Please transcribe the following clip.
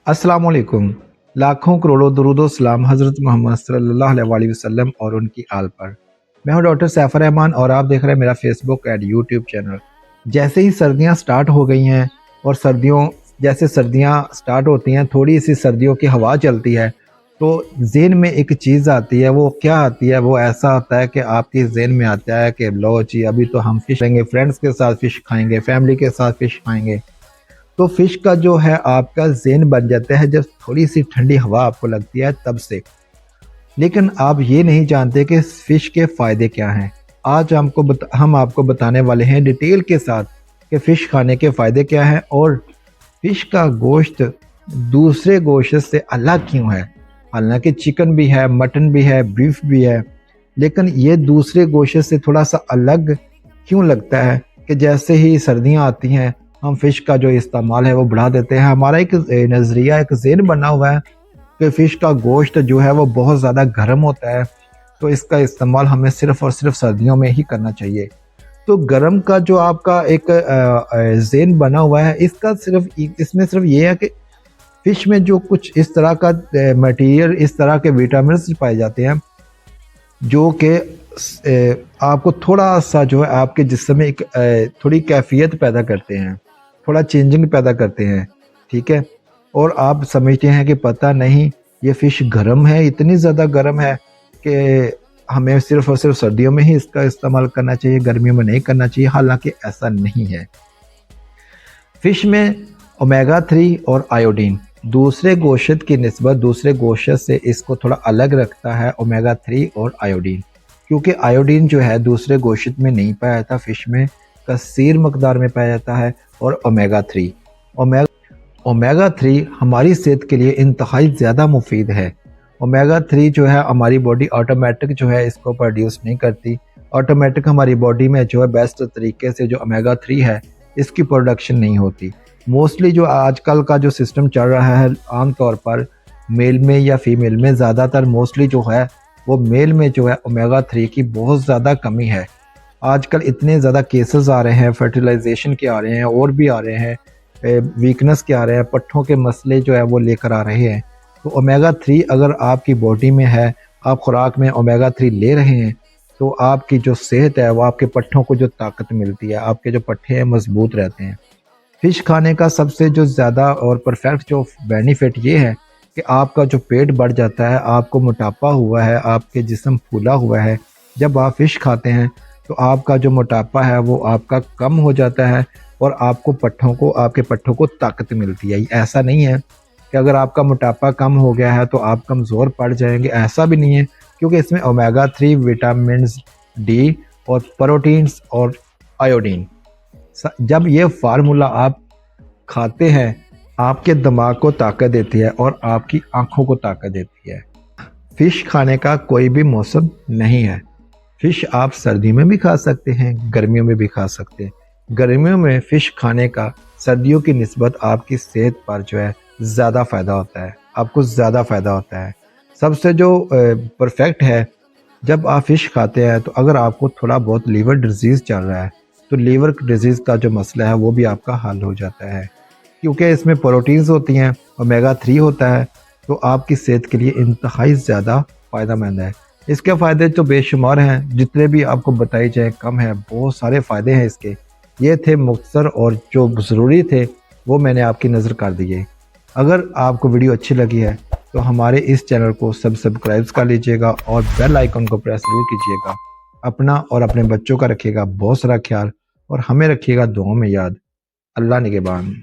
अस्सलाम वालेकुम। लाखों करोड़ों दरूद व सलाम हज़रत मोहम्मद सल्लल्लाहु अलैहि वसल्लम और उनकी आल पर। मैं हूं डॉक्टर सैफर रहमान और आप देख रहे हैं मेरा फेसबुक एंड यूट्यूब चैनल। जैसे ही सर्दियां स्टार्ट हो गई हैं और सर्दियां स्टार्ट होती हैं, थोड़ी सी सर्दियों की हवा चलती है तो ज़हन में एक चीज़ आती है। वो क्या आती है? वो ऐसा होता है कि आपके ज़हन में आता है कि लो जी अभी तो हम फ़िश खाएंगे, फ्रेंड्स के साथ फ़िश खाएंगे, फैमिली के साथ फ़िश खाएंगे। तो फ़िश का जो है आपका ज़हन बन जाता है जब थोड़ी सी ठंडी हवा आपको लगती है तब से। लेकिन आप ये नहीं जानते कि फ़िश के फ़ायदे क्या हैं। आज हम आपको बताने वाले हैं डिटेल के साथ कि फ़िश खाने के फ़ायदे क्या हैं और फ़िश का गोश्त दूसरे गोश्त से अलग क्यों है। हालांकि चिकन भी है, मटन भी है, बीफ भी है, लेकिन ये दूसरे गोश्त से थोड़ा सा अलग क्यों लगता है कि जैसे ही सर्दियाँ आती हैं हम फ़िश का जो इस्तेमाल है वो बढ़ा देते हैं। हमारा एक नज़रिया, एक ज़हन बना हुआ है कि फ़िश का गोश्त जो है वो बहुत ज़्यादा गर्म होता है, तो इसका इस्तेमाल हमें सिर्फ़ और सिर्फ सर्दियों में ही करना चाहिए। तो गर्म का जो आपका एक ज़हन बना हुआ है इसमें सिर्फ ये है कि फ़िश में जो कुछ इस तरह का मटीरियल, इस तरह के विटामिन्स पाए जाते हैं जो कि आपको थोड़ा सा जो है आपके जिस्म में एक थोड़ी कैफियत पैदा करते हैं, थोड़ा चेंजिंग पैदा करते हैं, ठीक है। और आप समझते हैं कि पता नहीं ये फ़िश गर्म है, इतनी ज़्यादा गर्म है कि हमें सिर्फ़ और सिर्फ सर्दियों में ही इसका इस्तेमाल करना चाहिए, गर्मियों में नहीं करना चाहिए। हालांकि ऐसा नहीं है। फ़िश में ओमेगा 3 और आयोडीन दूसरे गोश्त की निस्बत दूसरे गोश्त से इसको थोड़ा अलग रखता है, ओमेगा 3 और आयोडीन, क्योंकि आयोडीन जो है दूसरे गोश्त में नहीं पाया जाता, फ़िश में कसीर मकदार में पाया जाता है। और ओमेगा 3 हमारी सेहत के लिए इंतहाई ज़्यादा मुफीद है। ओमेगा 3 जो है हमारी बॉडी ऑटोमेटिक जो है इसको प्रोड्यूस नहीं करती। ऑटोमेटिक हमारी बॉडी में जो है बेस्ट तरीके से जो ओमेगा 3 है इसकी प्रोडक्शन नहीं होती। मोस्टली जो आजकल का जो सिस्टम चल रहा है आम तौर पर मेल में या फीमेल में, ज़्यादातर मोस्टली जो है वो मेल में जो है ओमेगा 3 की बहुत ज़्यादा कमी है। आजकल इतने ज़्यादा केसेस आ रहे हैं, फर्टिलाइजेशन के आ रहे हैं और भी आ रहे हैं, वीकनेस के आ रहे हैं, पट्ठों के मसले जो है वो लेकर आ रहे हैं। तो ओमेगा 3 अगर आपकी बॉडी में है, आप खुराक में ओमेगा 3 ले रहे हैं तो आपकी जो सेहत है वो आपके पट्ठों को जो ताकत मिलती है, आपके जो पट्ठे हैं मजबूत रहते हैं। फ़िश खाने का सबसे जो ज़्यादा और परफेक्ट जो बेनिफिट ये है कि आपका जो पेट बढ़ जाता है, आपको मोटापा हुआ है, आपके जिस्म फूला हुआ है, जब आप फ़िश खाते हैं तो आपका जो मोटापा है वो आपका कम हो जाता है और आपके पट्ठों को ताकत मिलती है। ऐसा नहीं है कि अगर आपका मोटापा कम हो गया है तो आप कमज़ोर पड़ जाएंगे, ऐसा भी नहीं है, क्योंकि इसमें ओमेगा 3, विटामिन डी और प्रोटीन्स और आयोडीन, जब ये फार्मूला आप खाते हैं आपके दिमाग को ताकत देती है और आपकी आंखों को ताकत देती है। फ़िश खाने का कोई भी मौसम नहीं है। फ़िश आप सर्दी में भी खा सकते हैं, गर्मियों में भी खा सकते हैं। गर्मियों में फ़िश खाने का सर्दियों की निस्बत आपकी सेहत पर जो है ज़्यादा फ़ायदा होता है, आपको ज़्यादा फ़ायदा होता है। सबसे जो परफेक्ट है, जब आप फ़िश खाते हैं तो अगर आपको थोड़ा बहुत लीवर डिजीज़ चल रहा है तो लीवर डिजीज़ का जो मसला है वो भी आपका हल हो जाता है, क्योंकि इसमें प्रोटीन्स होती हैं, ओमेगा 3 होता है, तो आपकी सेहत के लिए इंतहाई ज़्यादा फ़ायदेमंद है। इसके फ़ायदे तो बेशुमार हैं, जितने भी आपको बताई जाए कम है, बहुत सारे फ़ायदे हैं इसके। ये थे मुख्तसर और जो ज़रूरी थे वो मैंने आपकी नज़र कर दिए। अगर आपको वीडियो अच्छी लगी है तो हमारे इस चैनल को सब्सक्राइब कर लीजिएगा और बेल आइकन को प्रेस ज़रूर कीजिएगा। अपना और अपने बच्चों का रखिएगा बहुत सारा ख्याल और हमें रखिएगा दुआओं में याद। अल्लाह निगहबान।